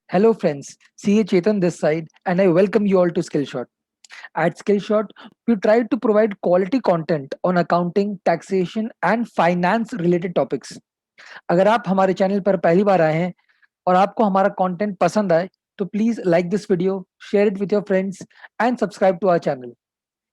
Hello friends, CA Chetan this side and I welcome you all to Skillshot. At Skillshot, we try to provide quality content on accounting, taxation and finance related topics. अगर आप हमारे channel पर पहली बार आए हैं और आपको हमारा कंटेंट पसंद आए तो please like this video, share it with your friends and subscribe to our channel.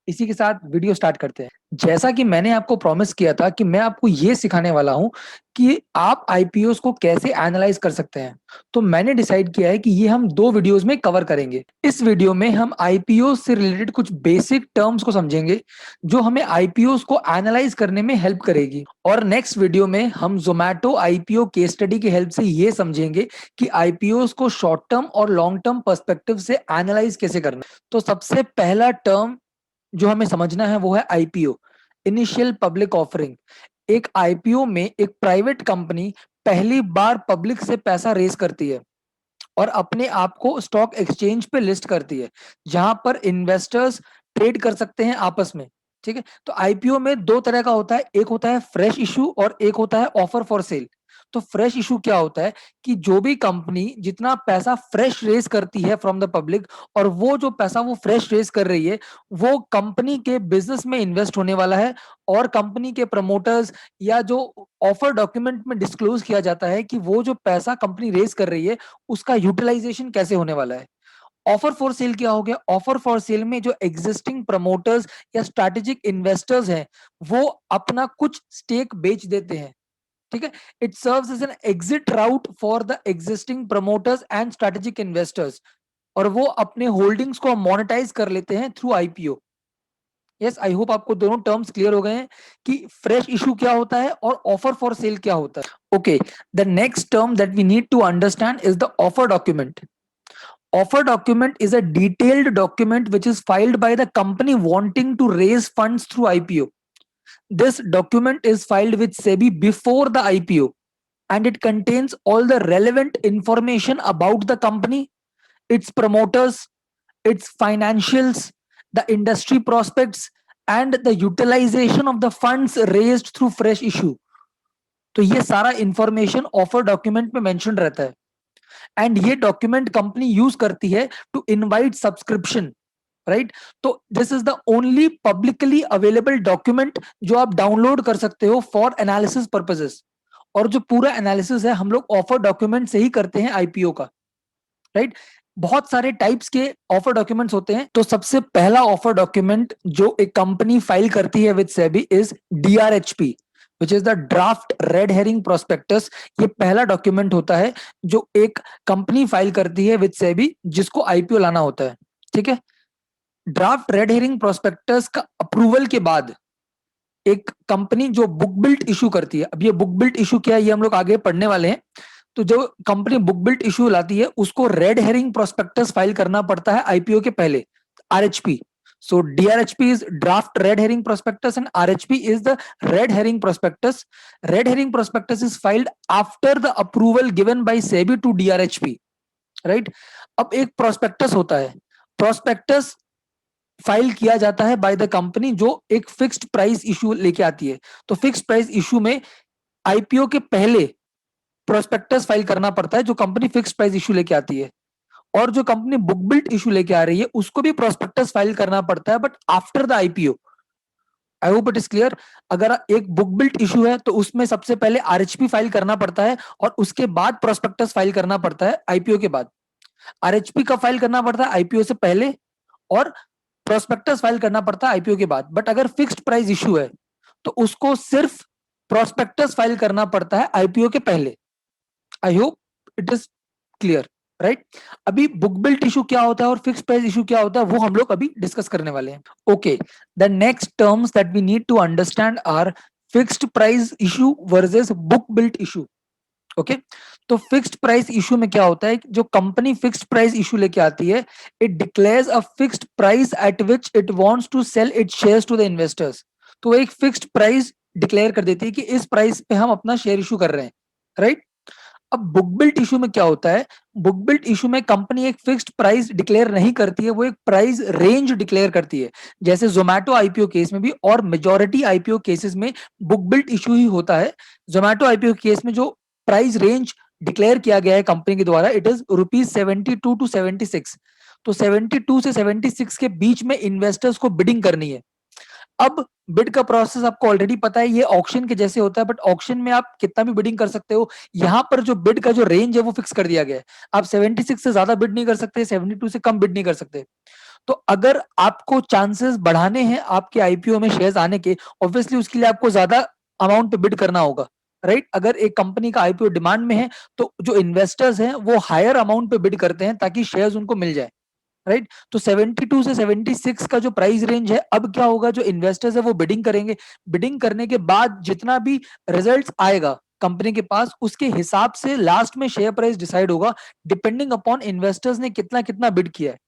इसी के साथ वीडियो स्टार्ट करते हैं। जैसा कि मैंने आपको प्रॉमिस किया था कि मैं आपको ये सिखाने वाला हूं कि आप आईपीओस को कैसे एनालाइज कर सकते हैं, तो मैंने डिसाइड किया है कि ये हम दो वीडियोस में कवर करेंगे। इस वीडियो में हम आईपीओस से रिलेटेड कुछ बेसिक टर्म्स को समझेंगे जो हमें आईपीओस को एनालाइज करने में हेल्प करेगी, और नेक्स्ट वीडियो में हम जोमैटो आईपीओ केस स्टडी की हेल्प से ये समझेंगे कि आईपीओस को शॉर्ट टर्म और लॉन्ग टर्म पर्सपेक्टिव से एनालाइज कैसे करना है। तो सबसे पहला टर्म जो हमें समझना है वो है आईपीओ, इनिशियल पब्लिक ऑफरिंग। एक आईपीओ में एक प्राइवेट कंपनी पहली बार पब्लिक से पैसा रेज करती है और अपने आप को स्टॉक एक्सचेंज पे लिस्ट करती है, जहां पर इन्वेस्टर्स ट्रेड कर सकते हैं आपस में। ठीक है, तो आईपीओ में दो तरह का होता है, एक होता है फ्रेश इशू और एक होता है ऑफर फॉर सेल। तो फ्रेश इशू क्या होता है कि जो भी कंपनी जितना पैसा फ्रेश रेज करती है फ्रॉम द पब्लिक, और वो जो पैसा वो फ्रेश रेज कर रही है वो कंपनी के बिजनेस में इन्वेस्ट होने वाला है, और कंपनी के प्रमोटर्स या जो ऑफर डॉक्यूमेंट में डिस्क्लोज किया जाता है कि वो जो पैसा कंपनी रेज कर रही है उसका यूटिलाइजेशन कैसे होने वाला है। ऑफर फॉर सेल क्या हो गया? ऑफर फॉर सेल में जो एग्जिस्टिंग प्रमोटर्स या स्ट्रैटेजिक इन्वेस्टर्स हैं वो अपना कुछ स्टेक बेच देते हैं। ठीक है, it serves as an exit route for the existing promoters and strategic investors, और वो अपने होल्डिंग्स को मोनेटाइज कर लेते हैं through IPO. Yes, I hope आपको दोनों टर्म्स क्लियर हो गए हैं कि फ्रेश इशू क्या होता है और ऑफर फॉर सेल क्या होता है। Okay, the next term that we need to understand is the offer document. Offer document is a detailed document which is filed by the company wanting to raise funds through IPO. This document is filed with SEBI before the IPO, and it contains all the relevant information about the company, its promoters, its financials, the industry prospects, and the utilization of the funds raised through fresh issue. तो ये सारा information offer document में mention रहता है, and ये document company use करती है to invite subscription, right. तो this is the only publicly available document जो आप डाउनलोड कर सकते हो फॉर एनालिसिस पर्पसेस, और जो पूरा एनालिसिस है हम लोग ऑफर डॉक्यूमेंट से ही करते हैं आईपीओ का, राइट। बहुत सारे टाइप्स के ऑफर डॉक्यूमेंट्स होते हैं, तो सबसे पहला ऑफर डॉक्यूमेंट जो एक कंपनी फाइल करती है with SEBI is DRHP, which is the draft red herring prospectus. ये पहला डॉक्यूमेंट होता है जो एक कंपनी फाइल करती है विद सेबी जिसको आईपीओ लाना होता है। ठीक है, ड्राफ्ट रेड हेरिंग प्रोस्पेक्टस का अप्रूवल के बाद एक कंपनी जो बुक बिल्ट इशू करती है, अब ये बुक बिल्ट इशू क्या है ये हम लोग आगे पढ़ने वाले हैं। तो जो कंपनी बुक बिल्ट इशू लाती है उसको रेड हेरिंग प्रोस्पेक्टस फाइल करना पड़ता है आईपीओ के पहले, RHP. So DRHP is draft red herring prospectus and RHP is the red herring prospectus. Red herring prospectus is filed after the approval given by SEBI to DRHP, right? अब एक prospectus होता है, prospectus file किया जाता है by the company जो एक fixed price issue लेके आती है। तो फिक्स्ड प्राइस इशू में आईपीओ के पहले प्रोस्पेक्टस फाइल करना पड़ता है जो कंपनी फिक्स्ड प्राइस इशू लेके आती है, और जो कंपनी बुक बिल्ट इशू लेके आ रही है उसको भी प्रोस्पेक्टस फाइल करना पड़ता है, but after the IPO. I hope it is clear. अगर एक बुक बिल्ट इशू है तो उसमें सबसे पहले आरएचपी फाइल करना पड़ता है और उसके बाद प्रोस्पेक्टस फाइल करना पड़ता है आईपीओ के बाद। आरएचपी का फाइल करना पड़ता है आईपीओ से पहले और प्रोस्पेक्टस फाइल करना पड़ता है आईपीओ के बाद। बट अगर फिक्स्ड प्राइस इशू है तो उसको सिर्फ प्रोस्पेक्टस फाइल करना पड़ता है आईपीओ के पहले। I hope it is clear, right. अभी बुक बिल्ट इशू क्या होता है और फिक्स्ड प्राइस इशू क्या होता है वो हम लोग अभी डिस्कस करने वाले हैं। Okay, the next terms that we need to understand are fixed price issue versus book built issue. Okay, तो फिक्स्ड प्राइस इशू में क्या होता है, जो कंपनी फिक्स्ड प्राइस इशू लेके आती है, it declares a fixed price at which it wants to sell its shares to the investors. तो एक फिक्स्ड प्राइस डिक्लेयर कर देती है कि इस प्राइस पे हम अपना शेयर इशू कर रहे हैं, राइट। अब बुक बिल्ट इशू में क्या होता है, बुक बिल्ट इशू में कंपनी एक फिक्स्ड प्राइस डिक्लेयर नहीं करती है, वो एक प्राइस रेंज डिक्लेयर करती है, जैसे जोमैटो आईपीओ केस में भी और मेजॉरिटी आईपीओ केसेस में बुक बिल्ट इशू ही होता है। जोमैटो आईपीओ केस में जो प्राइस रेंज डिक्लेयर किया गया है कंपनी के द्वारा, इट इज ₹72 to 76। तो 72 से 76 के बीच में इन्वेस्टर्स को बिडिंग करनी है। अब बिड का प्रोसेस आपको ऑलरेडी पता है, ये ऑक्शन के जैसे होता है, बट ऑक्शन में आप कितना भी बिडिंग कर सकते हो। यहाँ पर जो बिड का जो रेंज है वो फिक्स कर दिया गया है। आप 76 से ज्यादा बिड नहीं कर सकते, 72 से कम बिड नहीं कर सकते। तो अगर आपको चांसेस बढ़ाने हैं आपके आईपीओ में शेयर्स आने के, ऑब्वियसली उसके लिए आपको ज्यादा अमाउंट पे बिड करना होगा, राइट। अगर एक कंपनी का आईपीओ डिमांड में है तो जो इन्वेस्टर्स हैं वो हायर अमाउंट पे बिड करते हैं ताकि शेयर्स उनको मिल जाए, राइट। तो 72 से 76 का जो प्राइस रेंज है, अब क्या होगा, जो इन्वेस्टर्स है वो बिडिंग करेंगे। बिडिंग करने के बाद जितना भी रिजल्ट्स आएगा कंपनी के पास, उसके हिसाब से लास्ट में शेयर प्राइस डिसाइड होगा, डिपेंडिंग अपॉन इन्वेस्टर्स ने कितना कितना बिड किया है।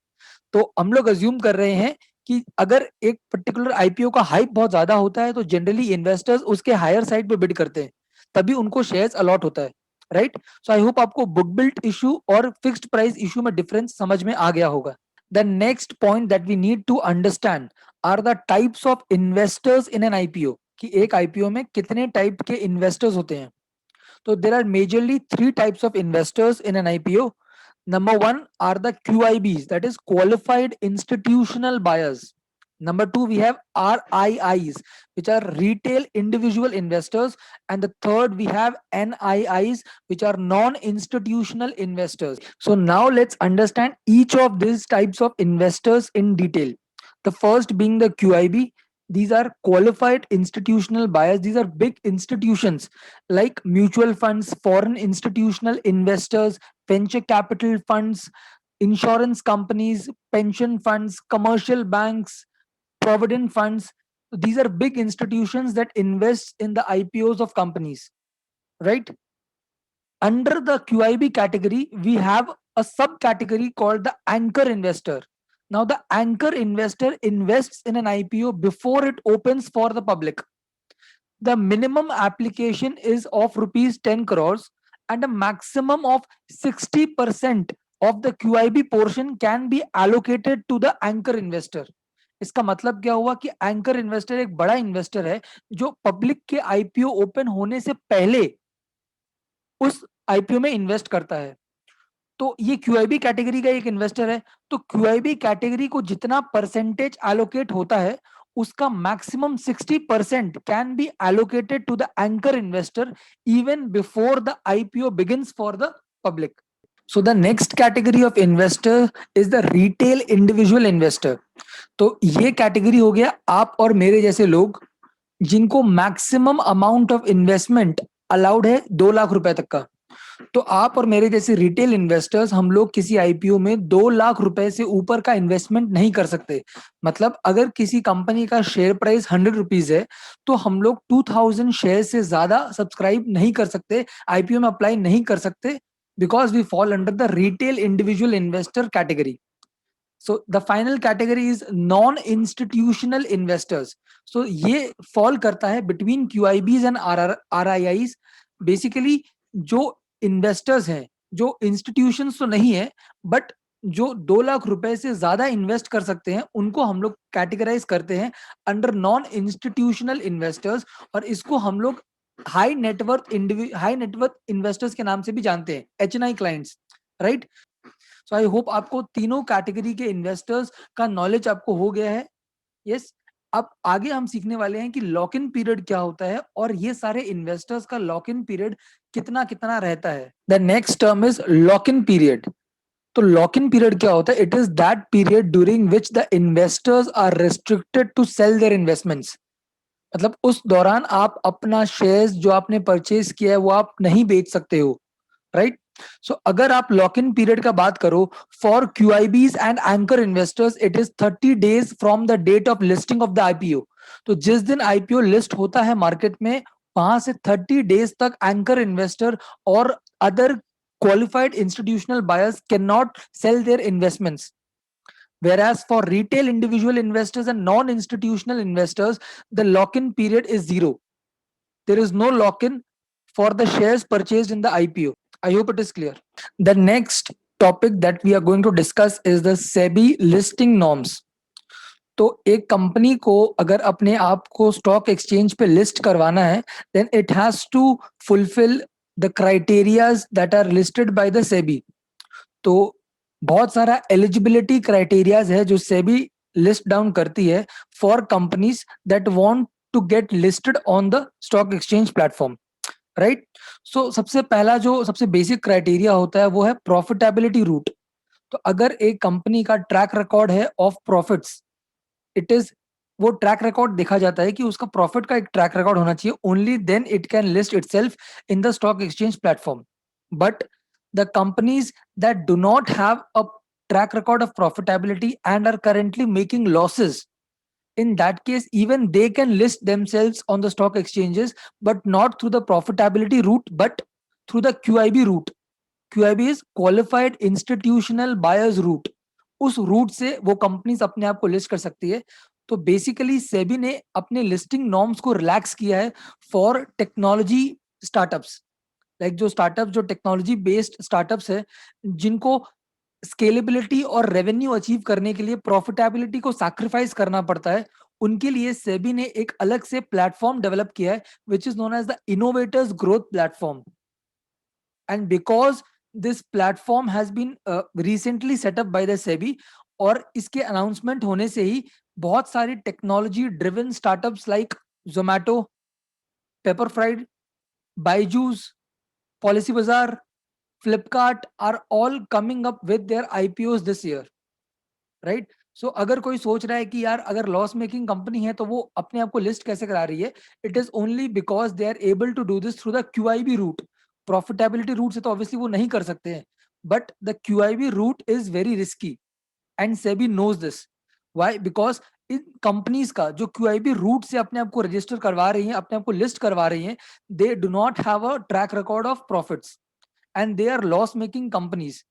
तो हम लोग अज्यूम कर रहे हैं कि अगर एक पर्टिकुलर आईपीओ का हाइप बहुत ज्यादा होता है तो जनरली इन्वेस्टर्स उसके हायर साइड पे बिड करते हैं, तभी उनको शेयर्स अलॉट होता है, राइट। सो आई होप आपको बुक बिल्ट इशू और फिक्स्ड प्राइस इशू में डिफरेंस समझ में आ गया होगा। The next point that we need to understand are the types of investors in an IPO, कि एक आईपीओ में कितने टाइप के इन्वेस्टर्स होते हैं। तो there are majorly three types of investors in an IPO. Number one are the QIBs, that is qualified institutional buyers. Number two, we have RIIs, which are retail individual investors. And the third, we have NIIs, which are non-institutional investors. So now let's understand each of these types of investors in detail. The first being the QIB. These are qualified institutional buyers. These are big institutions like mutual funds, foreign institutional investors, venture capital funds, insurance companies, pension funds, commercial banks, provident funds. These are big institutions that invest in the IPOs of companies, right? Under the QIB category, we have a subcategory called the anchor investor. Now, the anchor investor invests in an IPO before it opens for the public. The minimum application is of rupees 10 crores and a maximum of 60% of the QIB portion can be allocated to the anchor investor. इसका मतलब क्या हुआ कि anchor investor एक बड़ा investor है जो public के आईपीओ ओपन होने से पहले उस आईपीओ में इन्वेस्ट करता है। तो ये क्यूआईबी कैटेगरी का एक इन्वेस्टर है। तो क्यूआईबी कैटेगरी को जितना परसेंटेज एलोकेट होता है उसका maximum 60% can be allocated to the anchor investor even before the IPO begins for the public. So the next category of investor is the retail individual investor. तो ये category हो गया आप और मेरे जैसे लोग जिनको maximum amount of investment allowed है 2 लाख रुपए तक का। तो आप और मेरे जैसे रिटेल इन्वेस्टर्स, हम लोग किसी आईपीओ में 2 लाख रुपए से ऊपर का इन्वेस्टमेंट नहीं कर सकते। मतलब अगर किसी कंपनी का शेयर प्राइस 100 रुपीज है तो हम लोग 2000 शेयर से ज्यादा सब्सक्राइब नहीं कर सकते, आईपीओ में अप्लाई नहीं कर सकते, because we fall under the retail individual investor category. So the final category is non-institutional investors. So ये fall करता है between QIBs and RIIs. Basically जो investors हैं, जो institutions तो नहीं है, but जो 2 लाख रुपए से ज्यादा इन्वेस्ट कर सकते हैं उनको हम लोग कैटेगराइज करते हैं अंडर नॉन इंस्टीट्यूशनल इन्वेस्टर्स। और इसको हम लोग हाई नेटवर्थ इन्वेस्टर्स के नाम से भी जानते हैं, HNI clients, right. So I hope आपको तीनों कैटेगरी के इन्वेस्टर्स का नॉलेज आपको हो गया है। यस, अब आगे हम सीखने वाले हैं कि लॉक इन पीरियड क्या होता है और ये सारे इन्वेस्टर्स का लॉक इन पीरियड कितना कितना रहता है। The next term is lock in period. तो लॉक इन पीरियड क्या होता है? It is that period during which the investors are restricted to sell their investments. मतलब उस दौरान आप अपना शेयर्स जो आपने परचेज किया है वो आप नहीं बेच सकते हो, राइट। सो अगर आप लॉक इन पीरियड का बात करो for QIBs and anchor investors, it is 30 days from the date of listing of the IPO. तो जिस दिन आईपीओ लिस्ट होता है मार्केट में, वहां से 30 डेज तक एंकर इन्वेस्टर और other qualified institutional buyers cannot sell their investments. Whereas for retail individual investors and non-institutional investors, the lock-in period is zero. There is no lock-in for the shares purchased in the IPO. I hope it is clear. The next topic that we are going to discuss is the SEBI listing norms. तो एक company को अगर अपने आप को stock exchange पे list करवाना है, then it has to fulfil the criterias that are listed by the SEBI. तो बहुत सारा एलिजिबिलिटी क्राइटेरियाज है जो सेबी लिस्ट डाउन करती है for companies that want to get listed on the stock exchange platform, right. So सबसे पहला जो सबसे बेसिक क्राइटेरिया होता है वो है प्रॉफिटेबिलिटी रूट। तो अगर एक कंपनी का ट्रैक रिकॉर्ड है ऑफ प्रॉफिट्स, इट इज, वो ट्रैक रिकॉर्ड देखा जाता है कि उसका प्रॉफिट का एक ट्रैक रिकॉर्ड होना चाहिए, only then it can list itself in the stock exchange platform. But the companies that do not have a track record of profitability and are currently making losses, in that case even they can list themselves on the stock exchanges, but not through the profitability route but through the QIB route। QIB is qualified institutional buyers route। उस root से वो companies अपने आप को list कर सकती है। तो बेसिकली सेबी ने अपने लिस्टिंग नॉर्म्स को रिलैक्स किया है फॉर टेक्नोलॉजी स्टार्टअप्स, लाइक जो स्टार्टअप जो टेक्नोलॉजी बेस्ड स्टार्टअप्स है जिनको स्केलेबिलिटी और रेवेन्यू अचीव करने के लिए प्रॉफिटेबिलिटी को सैक्रिफाइस करना पड़ता है, उनके लिए सेबी ने एक अलग से प्लेटफॉर्म डेवलप किया है which is known as the innovators growth platform. And because this platform has been recently set up by the SEBI, और इसके अनाउंसमेंट होने से ही बहुत सारी technology driven startups like Zomato, Pepperfry, Byju's, Policybazaar, Flipkart are all coming up with their IPOs this year, right. So अगर कोई सोच रहा है कि यार अगर लॉस मेकिंग कंपनी है तो वो अपने आप को लिस्ट कैसे करा रही है, it is only because they are able to do this through the QIB route. Profitability route से तो ऑब्वियसली वो नहीं कर सकते हैं, but the QIB route is very risky and SEBI knows this. Why? Because इन कंपनीज का जो क्यूआईबी रूट से अपने आप को रजिस्टर करवा रही हैं, अपने आप को लिस्ट करवा रही हैं, they do not have a track record of profits and they are loss making companies.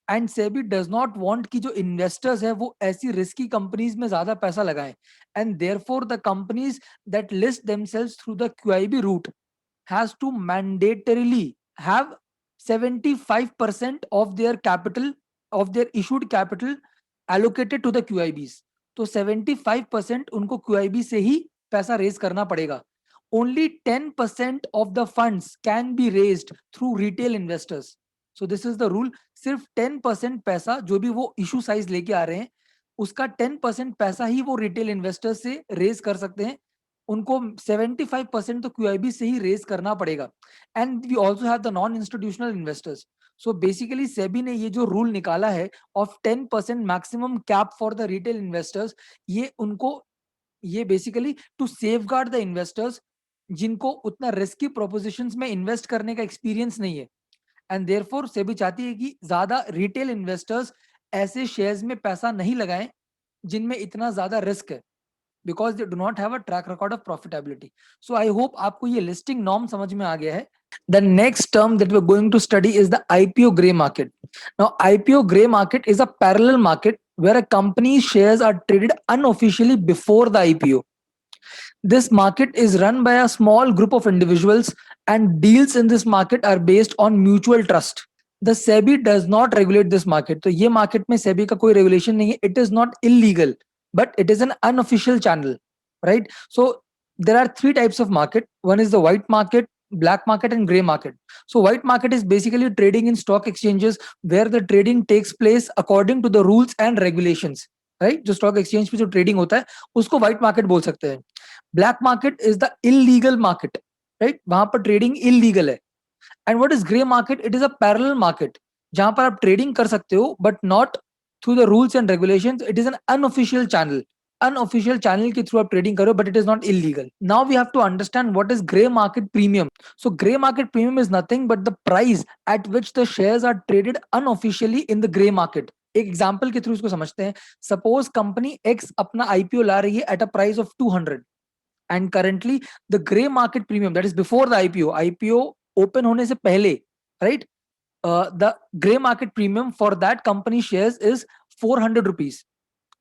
And SEBI does not want कि जो इन्वेस्टर्स है वो ऐसी रिस्की कंपनीज में ज्यादा पैसा लगाएं, and therefore the companies that list themselves through the QIB route has to mandatorily have 75% of their capital, of their issued capital allocated to the QIBs। तो 75% उनको QIB से ही पैसा रेज करना पड़ेगा। Only 10% of the funds can be raised through retail investors। So this is the rule। सिर्फ 10% पैसा जो भी वो इशू साइज लेके आ रहे हैं उसका 10% पैसा ही वो रिटेल इन्वेस्टर्स से रेज कर सकते हैं, उनको 75% तो क्यूआईबी से ही रेज करना पड़ेगा। And we also have the non institutional investors. So basically SEBI ने ये जो रूल निकाला है of 10% maximum cap for the retail investors, ये उनको, ये basically to safeguard the investors जिनको उतना रिस्की प्रोपोजिशंस में इन्वेस्ट करने का एक्सपीरियंस नहीं है। एंड देयरफॉर सेबी चाहती है कि ज्यादा रिटेल इन्वेस्टर्स ऐसे शेयर्स में पैसा नहीं लगाएं जिनमें इतना ज्यादा रिस्क है, because they do not have a track record of profitability। So I hope आपको ये listing norm समझ में आ गया है। The next term that we're going to study is the IPO gray market। Now IPO gray market is a parallel market where a company's shares are traded unofficially before the IPO। This market is run by a small group of individuals and deals in this market are based on mutual trust। The SEBI does not regulate this market। तो ये market में SEBI का कोई regulation नहीं है। It is not illegal, but it is an unofficial channel, right? So there are three types of market. One is the white market, black market and gray market। So white market is basically trading in stock exchanges where the trading takes place according to the rules and regulations, right? जो stock exchange पे जो trading होता है उसको white market बोल सकते हैं। Black market is the illegal market, right? वहां पर trading illegal है। And what is grey market? It is a parallel market जहां पर आप ट्रेडिंग कर सकते हो but not through the rules and regulations. It is an unofficial channel, unofficial channel के थ्रू आप ट्रेडिंग करो but it is not illegal. Now we have to understand what is grey market premium. So grey market premium is nothing but the price at which the shares are traded unofficially in the grey market. एक example के through इसको समझते हैं। Suppose company x अपना IPO ला रही है at a price of 200 and currently the gray market premium, that is before the IPO open होने से पहले, right? The gray market premium for that company shares is 400 rupees।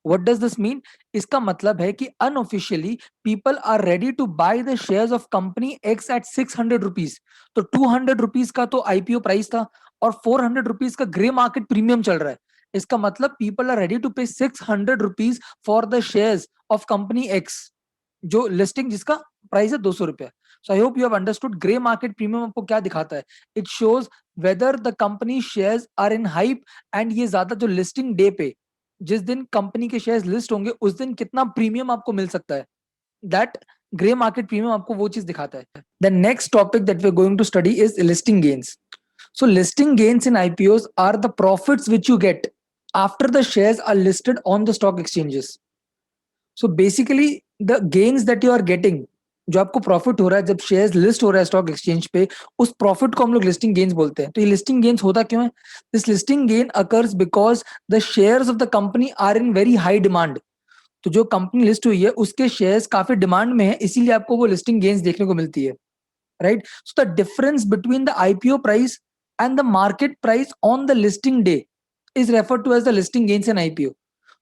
what does this mean? इसका मतलब है कि unofficially people are ready to buy the shares of company X at 600 rupees। तो 200 rupees का तो IPO प्राइस था और 400 rupees का ग्रे मार्केट प्रीमियम चल रहा है। इसका मतलब people are ready to pay 600 rupees for the shares of company X, जो लिस्टिंग जिसका प्राइस है 200 रुपया। So I hope you have understood grey market premium आपको क्या दिखाता है. It shows whether the company shares are in hype, and ये ज्यादा जो लिस्टिंग डे पे जिस दिन कंपनी के शेयर्स लिस्ट होंगे उस दिन कितना प्रीमियम आपको मिल सकता है. दैट ग्रे मार्केट प्रीमियम आपको वो चीज दिखाता है. The next topic that we are going to study is listing gains. So listing gains in IPOs are the profits which you get after the shares are listed on the stock exchanges. So basically the gains that you are getting, जो आपको profit हो रहा है जब shares list हो रहा है stock exchange पे, उस प्रॉफिट को हम लोग लिस्टिंग गेन्स बोलते हैं. तो ये लिस्टिंग गेन्स होता क्यों है? This listing gain occurs because the shares of the company are in very high demand. तो जो कंपनी लिस्ट हुई है उसके शेयर्स काफी डिमांड में है, इसीलिए आपको वो लिस्टिंग गेन्स देखने को मिलती है. Right? So the difference between the IPO price and the market price on the listing day is referred to as the listing gains in IPO.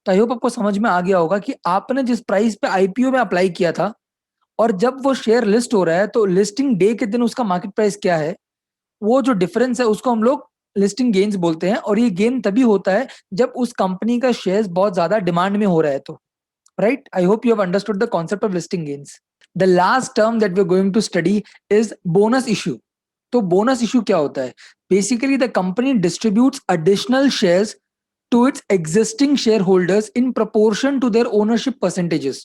तो आई होप आपको समझ में आ गया होगा कि आपने जिस प्राइस पे आईपीओ में अप्लाई किया था और जब वो शेयर लिस्ट हो रहा है तो लिस्टिंग डे के दिन उसका मार्केट प्राइस क्या है, वो जो डिफरेंस है उसको हम लोग लिस्टिंग गेन्स बोलते हैं. और ये गेन तभी होता है जब उस कंपनी का शेयर बहुत ज्यादा डिमांड में हो रहा है. तो right, I hope you have understood the concept of listing gains. The last term that we're going to study is bonus issue. तो bonus issue क्या होता है? Basically the company distributes additional shares to its existing shareholders in proportion to their ownership percentages.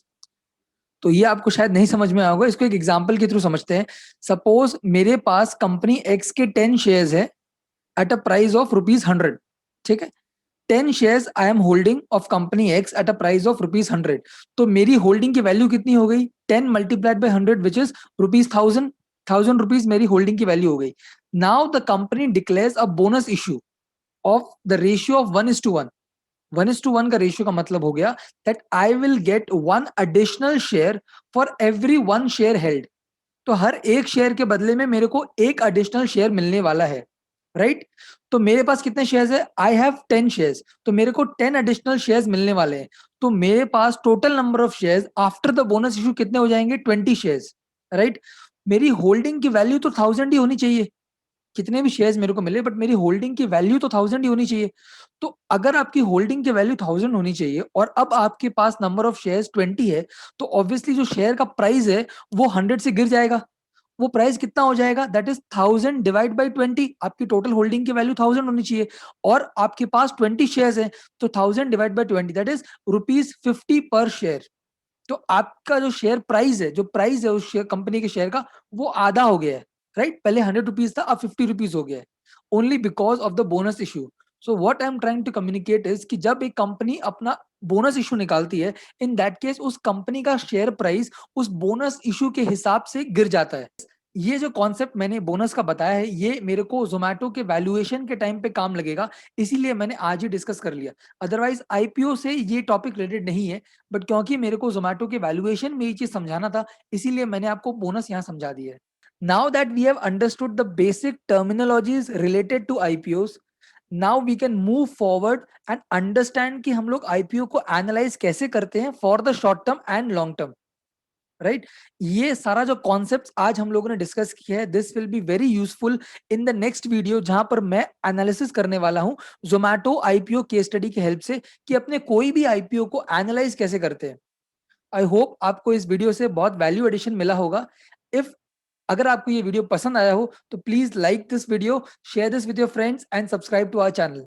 तो ये आपको शायद नहीं समझ में आएगा, इसको एक एग्जांपल के थ्रू समझते हैं. सपोज मेरे पास कंपनी एक्स के 10 शेयर्स है एट अ प्राइस ऑफ ₹100. ठीक है, 10 shares I am holding of company X at a price of ₹100. तो मेरी होल्डिंग की वैल्यू कितनी हो गई? 10 multiplied by 100 which is ₹1000. 1000 मेरी होल्डिंग की वैल्यू हो गई. Now the company declares a bonus issue of the ratio of 1:1. 1:1 का रेशियो का मतलब हो गया that I will get 1 additional share for every 1 share held. तो हर एक शेयर के बदले में मेरे को एक एडिशनल शेयर मिलने वाला है. राइट? तो मेरे पास कितने शेयर्स है? आई हैव 10 शेयर्स, तो मेरे को 10 एडिशनल शेयर्स मिलने वाले हैं. तो मेरे पास total number of shares after the bonus issue कितने हो जाएंगे? 20 शेयर्स. राइट? मेरी होल्डिंग की वैल्यू तो 1000 ही होनी चाहिए. कितने भी शेयर्स मेरे को मिले बट मेरी होल्डिंग की वैल्यू तो 1000 ही होनी चाहिए. तो अगर आपकी होल्डिंग की वैल्यू 1000 होनी चाहिए और अब आपके पास नंबर ऑफ शेयर्स 20 है, तो ऑब्वियसली जो शेयर का प्राइस है वो 100 से गिर जाएगा. वो प्राइस कितना हो जाएगा? That is 1000 divide by 20. आपकी टोटल होल्डिंग की वैल्यू 1000 होनी चाहिए और आपके पास 20 शेयर्स हैं, तो 1000 डिवाइड बाई 20 दैट इज ₹50 पर शेयर. तो आपका जो शेयर प्राइस है, जो प्राइस है उस शेयर कंपनी के शेयर का, वो आधा हो गया है. राइट? पहले ₹100 था, अब ₹50 हो गया है, only because of the bonus issue. So what I am trying to communicate is कि जब एक कंपनी अपना बोनस इशू निकालती है, इन दैट केस उस कंपनी का शेयर प्राइस उस बोनस इशू के हिसाब से गिर जाता है. ये जो कॉन्सेप्ट मैंने बोनस का बताया है, ये मेरे को जोमेटो के वैल्यूएशन के टाइम पे काम लगेगा, इसीलिए मैंने आज ही डिस्कस कर लिया. अदरवाइज आईपीओ से ये टॉपिक रिलेटेड नहीं है, बट क्योंकि मेरे को जोमेटो के वैल्यूएशन में ये चीज समझाना था, इसीलिए मैंने आपको बोनस यहाँ समझा दिया है. Now that we have understood the basic terminologies related to IPOs, now we can move forward and understand कि हम लोग आईपीओ को एनालाइज कैसे करते हैं for the short term and long term. Right? ये सारा जो कॉन्सेप्ट्स आज हम लोगों ने डिस्कस किया है, this will be very useful in the next video, जहां पर मैं एनालिसिस करने वाला हूं जोमेटो आईपीओ केस स्टडी की हेल्प से कि अपने कोई भी आईपीओ को एनालाइज कैसे करते हैं. आई होप आपको इस वीडियो से बहुत वैल्यू एडिशन मिला होगा. इफ अगर आपको ये वीडियो पसंद आया हो तो please like this video, share this with your friends and subscribe to our channel.